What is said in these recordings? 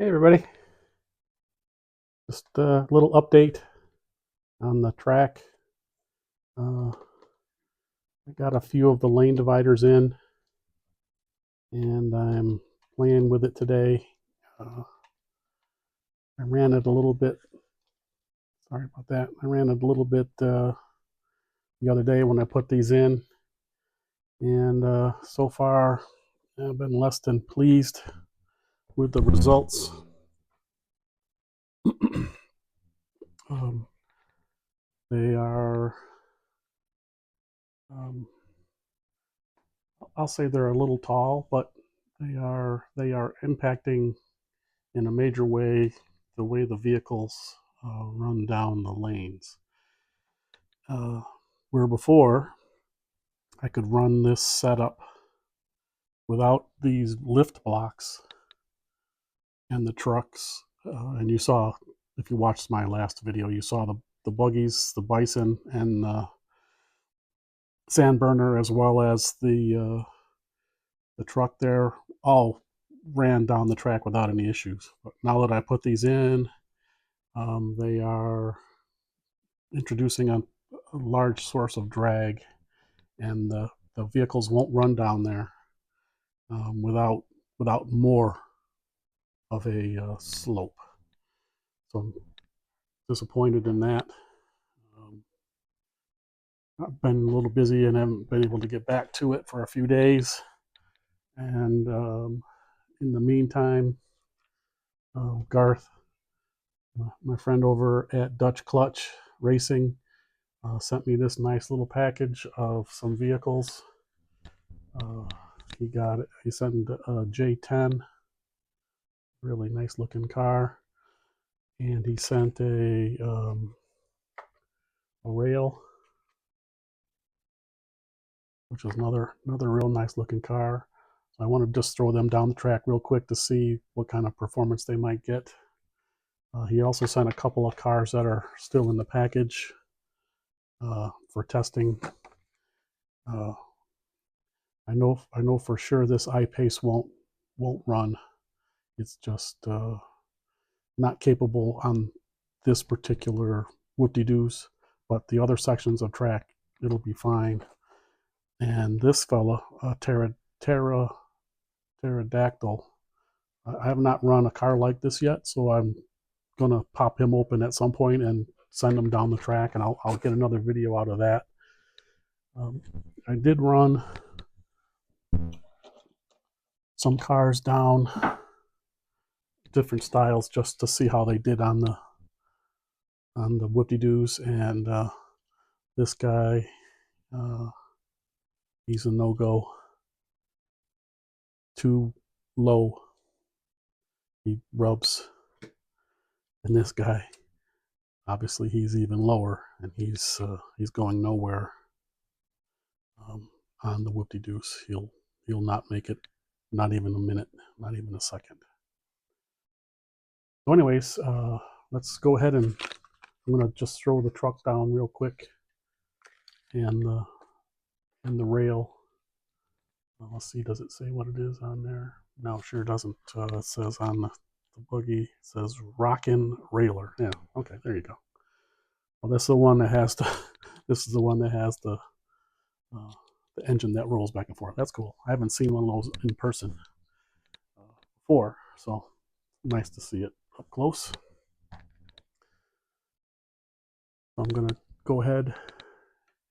Hey everybody, just a little update on the track. I got a few of the lane dividers in and I'm playing with it today. I ran it a little bit, sorry about that. I ran it a little bit the other day when I put these in, and so far I've been less than pleased with the results. They are I'll say they're a little tall, but they are impacting in a major way the way the vehicles run down the lanes. Where before I could run this setup without these lift blocks and the trucks, and you saw, if you watched my last video, you saw the buggies, the bison, and the sand burner, as well as the truck there, all ran down the track without any issues. But now that I put these in, they are introducing a large source of drag, and the vehicles won't run down there without more of a slope. So I'm disappointed in that. I've been a little busy and haven't been able to get back to it for a few days. And in the meantime, Garth, my friend over at Dutch Clutch Racing, sent me this nice little package of some vehicles. He sent a J10, really nice looking car, and he sent a rail, which is another real nice looking car. So I want to just throw them down the track real quick to see what kind of performance they might get. He also sent a couple of cars that are still in the package for testing. I know for sure this I-Pace won't run. It's just not capable on this particular whoop-de-doos, but the other sections of track, it'll be fine. And this fella, pterodactyl, I have not run a car like this yet, so I'm gonna pop him open at some point and send him down the track, and I'll get another video out of that. I did run some cars down, different styles, just to see how they did on the whoop-de-doos, and this guy, he's a no-go. Too low. He rubs. And this guy, obviously he's even lower, and he's going nowhere on the whoop-de-doos. He'll not make it, not even a minute, not even a second. So anyways, let's go ahead, and I'm gonna just throw the truck down real quick, and the rail. Let's see, does it say what it is on there? No, sure doesn't. It says on the buggy, it says Rockin' Railer. Yeah, okay, there you go. Well, this is the one that has the this is the one that has the engine that rolls back and forth. That's cool. I haven't seen one of those in person before, so nice to see it up close. I'm gonna go ahead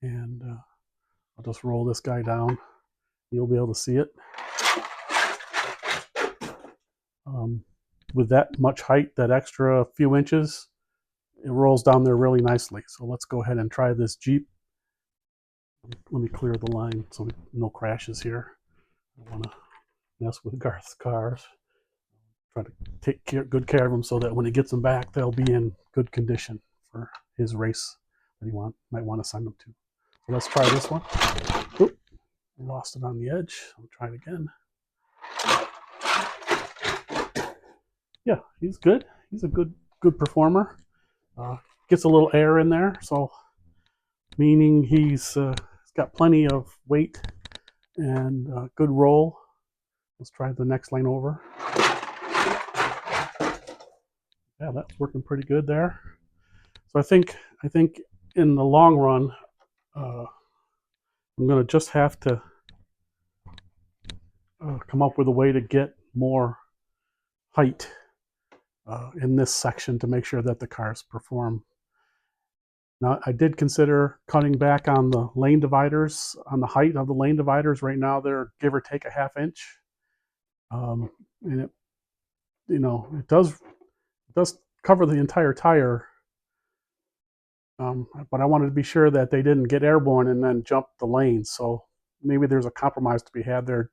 and I'll just roll this guy down. You'll be able to see it. With that much height, that extra few inches, it rolls down there really nicely. So let's go ahead and try this Jeep. Let me clear the line so no crashes here. I want to mess with Garth's cars. Try to take good care of them so that when he gets them back, they'll be in good condition for his race that he might want to send them to. So let's try this one. Oop, lost it on the edge. I'll try it again. Yeah, he's good. He's a good performer. Gets a little air in there, so meaning he's got plenty of weight and good roll. Let's try the next lane over. Yeah, that's working pretty good there. So I think in the long run, uh, I'm going to just have to come up with a way to get more height in this section to make sure that the cars perform. Now, I did consider cutting back on the lane dividers, on the height of the lane dividers. Right now, they're give or take a half inch, and it does cover the entire tire. But I wanted to be sure that they didn't get airborne and then jump the lanes. So maybe there's a compromise to be had there.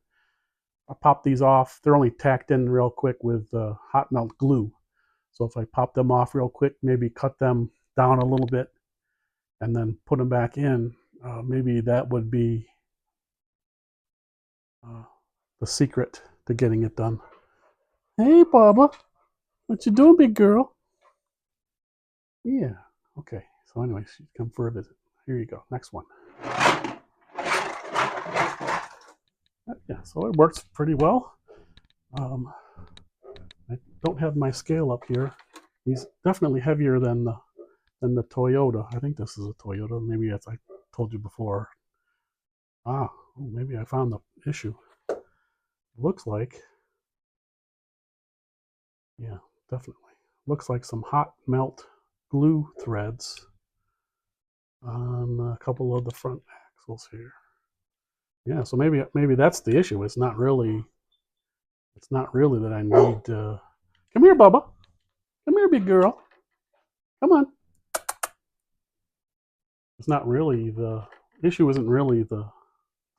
I pop these off. They're only tacked in real quick with hot melt glue. So if I pop them off real quick, maybe cut them down a little bit and then put them back in, maybe that would be uh, the secret to getting it done. Hey, Baba, what you doing, big girl? Yeah. Okay. So anyway, she's come for a visit. Here you go. Next one. Yeah. So it works pretty well. I don't have my scale up here. He's definitely heavier than the Toyota. I think this is a Toyota. Maybe as I told you before. Maybe I found the issue. It looks like, yeah, definitely. Looks like some hot melt glue threads on a couple of the front axles here. Yeah, so maybe that's the issue. It's not really that I need. Come here, Bubba. Come here, big girl. Come on. It's not really the issue. Isn't really the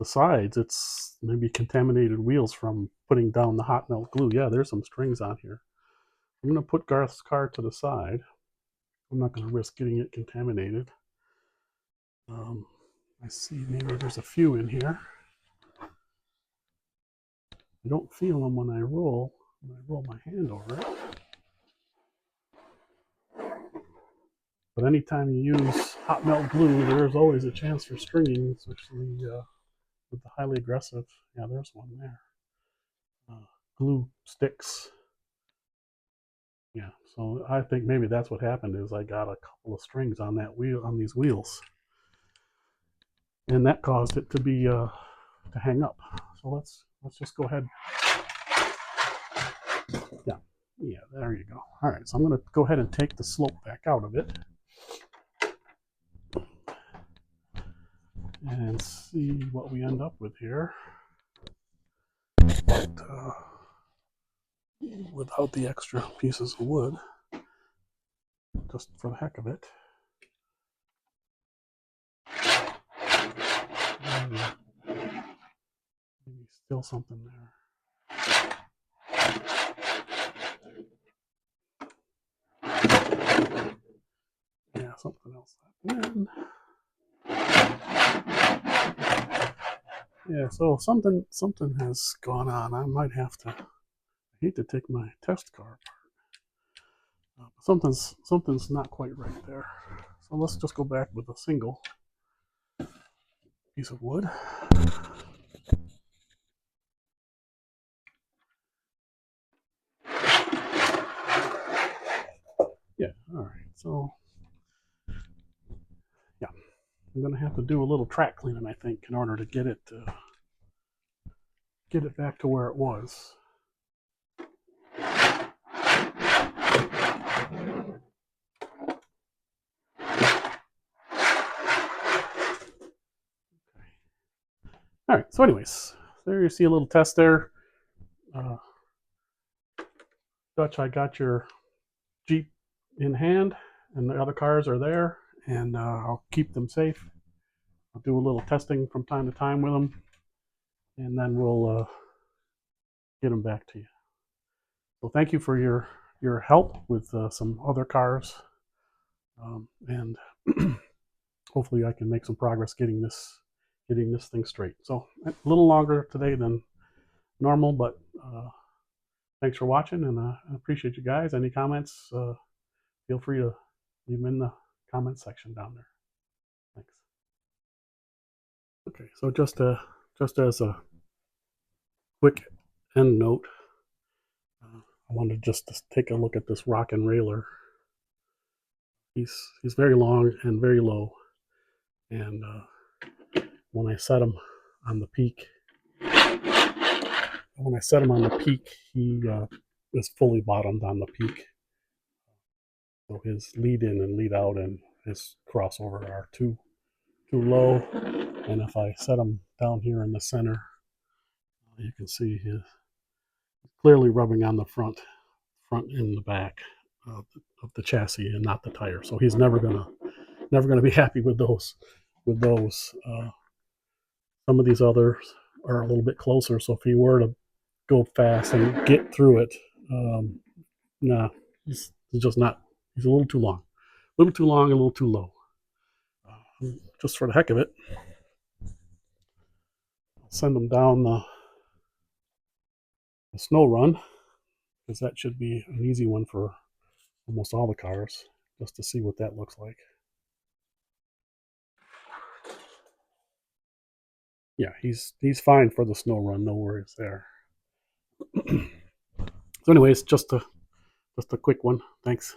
sides. It's maybe contaminated wheels from putting down the hot melt glue. Yeah, there's some strings on here. I'm going to put Garth's car to the side. I'm not going to risk getting it contaminated. I see maybe there's a few in here. I don't feel them when I roll my hand over it. But anytime you use hot melt glue, there's always a chance for stringing, especially with the highly aggressive. Yeah, there's one there. Glue sticks. Yeah, so I think maybe that's what happened is I got a couple of strings on that wheel, on these wheels, and that caused it to be to hang up. So let's just go ahead. Yeah, there you go. All right, so I'm going to go ahead and take the slope back out of it and see what we end up with here. But, without the extra pieces of wood, just for the heck of it. Maybe still something there. Yeah, something else. Yeah, so something has gone on. I might have to. I hate to take my test car apart. Something's not quite right there. So let's just go back with a single piece of wood. Yeah, all right. So yeah, I'm gonna have to do a little track cleaning, I think, in order to get it back to where it was. All right. So, anyways, there you see a little test there. Dutch, I got your Jeep in hand, and the other cars are there, and I'll keep them safe. I'll do a little testing from time to time with them, and then we'll get them back to you. So thank you for your help with some other cars, and hopefully I can make some progress getting this thing straight. So a little longer today than normal, but thanks for watching, and I appreciate you guys. Any comments? Feel free to leave them in the comment section down there. Thanks. Okay, so just as a quick end note, I wanted just to take a look at this rock and railer. He's very long and very low, and when I set him on the peak, he is fully bottomed on the peak. So his lead in and lead out and his crossover are too low. And if I set him down here in the center, you can see he's clearly rubbing on the front and the back of the chassis and not the tire. So he's never gonna be happy with those. Some of these others are a little bit closer. So if he were to go fast and get through it, nah, he's just not. He's a little too long, a little too low. Just for the heck of it, I'll send him down the snow run because that should be an easy one for almost all the cars, just to see what that looks like. Yeah, he's fine for the snow run. No worries there. So, anyways, just a quick one. Thanks.